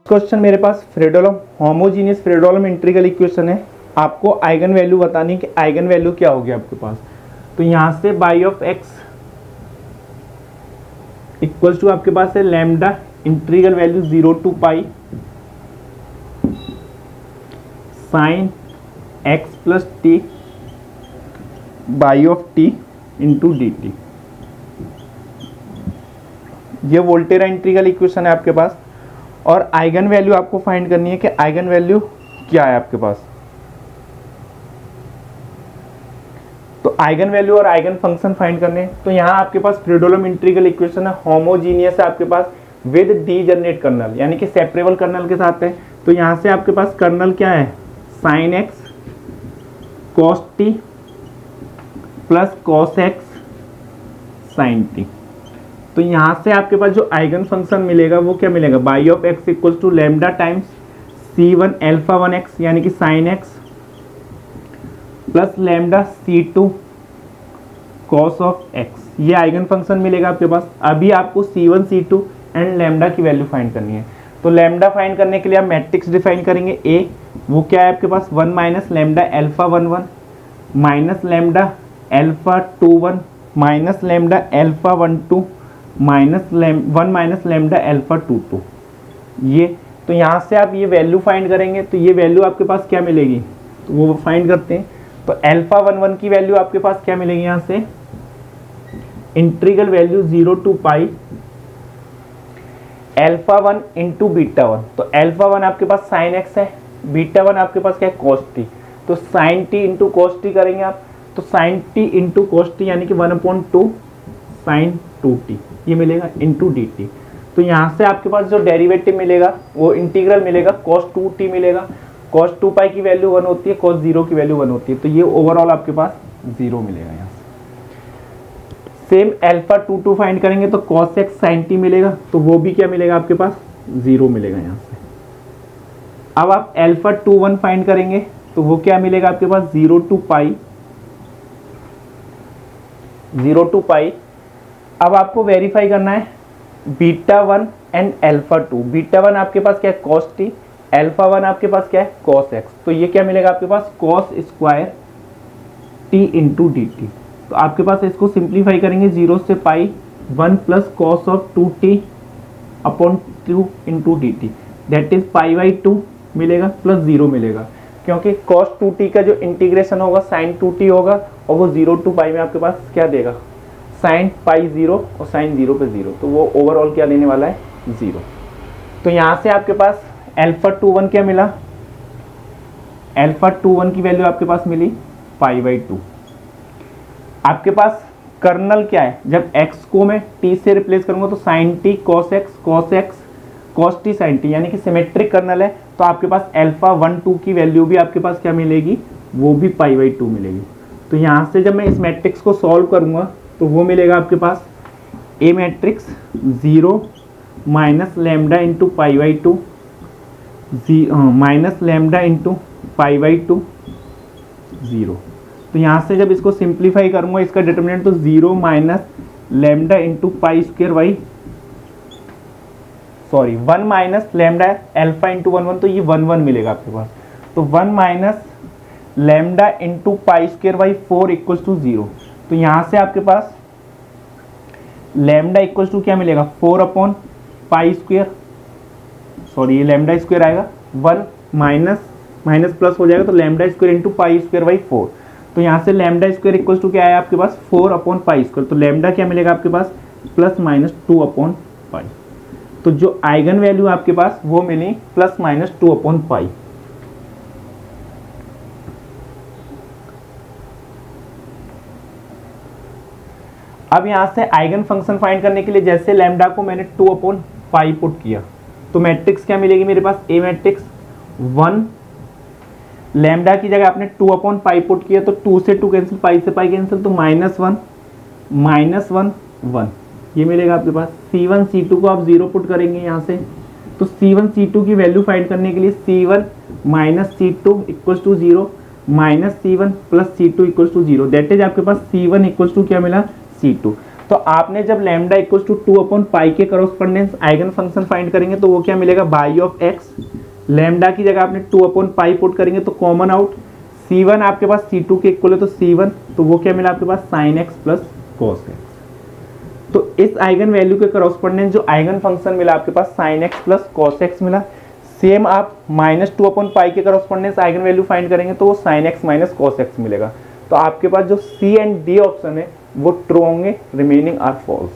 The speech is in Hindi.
क्वेश्चन मेरे पास फ्रेडोलम होमोजीनियस फ्रेडोलम इंटीग्रल इक्वेशन है। आपको आइगन वैल्यू बतानी है कि आइगन वैल्यू क्या होगी आपके पास। तो यहाँ से phi of x equals to आपके पास है lambda integral value 0 to pi sine x plus t phi of t into d t. ये वोल्टेरा इंटीग्रल इक्वेशन है आपके पास। और आइगन वैल्यू आपको फाइंड करनी है कि आइगन वैल्यू क्या है आपके पास। तो आइगन वैल्यू और आइगन फंक्शन फाइंड करने। तो यहाँ आपके पास फ्रेडोलम इंटीग्रल इक्वेशन है, होमोजीनियस है आपके पास विद डी जनरेट कर्नल, यानी कि सेपरेबल कर्नल के साथ है। तो यहाँ से आपके पास कर्नल क्या है, sine x cos t plus cos x sine t. तो यहाँ से आपके पास जो आइगन फंक्शन मिलेगा वो क्या मिलेगा, phi of x equals to lambda times C1 alpha 1x यानी कि sine x plus lambda C2 cos of x. ये आइगन फंक्शन मिलेगा आपके पास। अभी आपको C1 C2 एंड लैम्डा की वैल्यू फाइंड करनी है। तो लैम्डा फाइंड करने के लिए आप मैट्रिक्स डिफाइन करेंगे ए, वो क्या है आपके पास 1 minus lambda alpha 1 1 minus lambda alpha 2 1 minus lambda alpha 1 2 minus 1 minus lambda alpha 2 2। ये तो यहाँ से आप ये वैल्यू फाइंड करेंगे तो ये वैल्यू आपके पास क्या मिलेगी, तो वो फाइंड करते हैं। तो अल्फा 1 1 की वैल्यू आपके पास क्या मिलेगी, यहाँ से integral value 0 to pi alpha 1 into beta 1। तो अल्फा 1 आपके पास साइन एक्स है, बीटा 1 आपके पास क्या है कॉस टी। तो sine t into cos t करेंगे आप, तो sine t into cos t यानी कि 1/2 साइन 2t ये मिलेगा इंटू डी टी। तो यहाँ से आपके पास जो डेरिवेटिव मिलेगा वो इंटीग्रल मिलेगा cos 2t मिलेगा। cos 2 पाई की वैल्यू 1 होती है, cos 0 की वैल्यू 1 होती है। तो ये ओवरऑल आपके पास 0 मिलेगा। यहाँ से सेम अल्फा 2 2 फाइंड करेंगे तो cos x sin t मिलेगा, तो वो भी क्या मिलेगा आपके पास 0 मिलेगा यहाँ से। अब आप अल्फा 2 1 फाइंड करेंगे तो वो क्या मिलेगा आपके पास 0 टू पाई। अब आपको वेरीफाई करना है बीटा 1 एंड अल्फा 2। बीटा 1 आपके पास क्या है cos t, अल्फा 1 आपके पास क्या है cos x। तो ये क्या मिलेगा आपके पास cos square t into d T. तो आपके पास इसको सिंप्लीफाई करेंगे 0 से पाई 1 plus cos of 2t upon 2 into d T, that is pi by 2 मिलेगा प्लस 0 मिलेगा, क्योंकि cos 2t का जो इंटीग्रेशन होगा साइन 2t होगा और वो 0 टू पाई में आपके पास क्या देगा साइन पाई 0 और साइन 0 पे 0। तो वो ओवरऑल क्या देने वाला है 0। तो यहाँ से आपके पास अल्फा 2 1 क्या मिला, अल्फा 2 1 की वैल्यू आपके पास मिली पाई बाई 2। आपके पास कर्नल क्या है, जब x को मैं t से रिप्लेस करूंगा तो sine t cos x cos t sine t, यानी कि सिमेट्रिक कर्नल है। तो आपके पास अल्फा 1 2 की वैल्यू भी आपके पास क्या मिलेगी, वो भी पाई बाई 2 मिलेगी। तो यहाँ से जब मैं इस मैट्रिक्स को सॉल्व करूंगा तो वो मिलेगा आपके पास a matrix 0 minus lambda into pi by 2 minus lambda into pi by 2 0। तो यहाँ से जब इसको सिंप्लीफाई करूँगा इसका डिटर्मिनेंट तो 0 minus lambda into pi square by 1 minus lambda alpha into 1 1, तो ये 1 1 मिलेगा आपके पास। तो 1 minus lambda into pi square by 4 equals to 0। तो यहाँ से आपके पास लैम्डा इक्वल्स टू क्या मिलेगा 4 अपॉन पाई स्क्वायर, ये लैम्डा स्क्वायर आएगा 1 माइनस प्लस हो जाएगा, तो lambda square into pi square by 4। तो यहाँ से लैम्डा स्क्वायर इक्वल्स टू क्या आया आपके पास 4 अपॉन पाई स्क्वायर। तो लैम्डा क्या मिलेगा आपके पास प्लस माइनस 2 अपॉन पाई। तो जो आइगन वैल्यू आपके पास वो मिली प्लस माइनस 2 अपॉन पाई। अब यहाँ से आइगन फंक्शन फाइंड करने के लिए जैसे लैम्डा को मैंने 2 अपॉन पाई पुट किया तो मैट्रिक्स क्या मिलेगी मेरे पास, ए मैट्रिक्स 1 लैम्डा की जगह आपने 2 अपॉन पाई पुट किया तो 2 से 2 कैंसिल, पाई से पाई कैंसिल, तो -1 1 ये मिलेगा आपके पास। C1 C2 को आप 0 पुट करेंगे यहाँ से, तो C1 C2 की वैल्यू फाइंड करने के लिए C1 minus C2 equals to 0 minus C1 plus C2 equals to 0, that is आपके पास C1 इक्वल्स टू क्या मिला C2। तो आपने जब लैम्डा इक्वल्स टू 2/पाई के करस्पॉन्डेंस आइगन फंक्शन फाइंड करेंगे तो वो क्या मिलेगा, बाई ऑफ एक्स। लैम्डा की जगह आपने 2/पाई पुट करेंगे तो कॉमन आउट, C1 आपके पास C2 के इक्वल है तो C1, तो वो क्या मिला आपके पास sin x plus cos x। तो इस आइगन वैल्यू के करस्पॉन्डेंस जो आइगन फंक्शन मिला आपके पास sin x plus cos x मिला। सेम आप -2/पाई के करस्पॉन्डेंस आइगन वैल्यू फाइंड करेंगे तो वो sin x minus cos x मिलेगा। तो आपके पास जो C एंड D ऑप्शन है वो ट्रू होंगे, रिमेनिंग आर फॉल्स।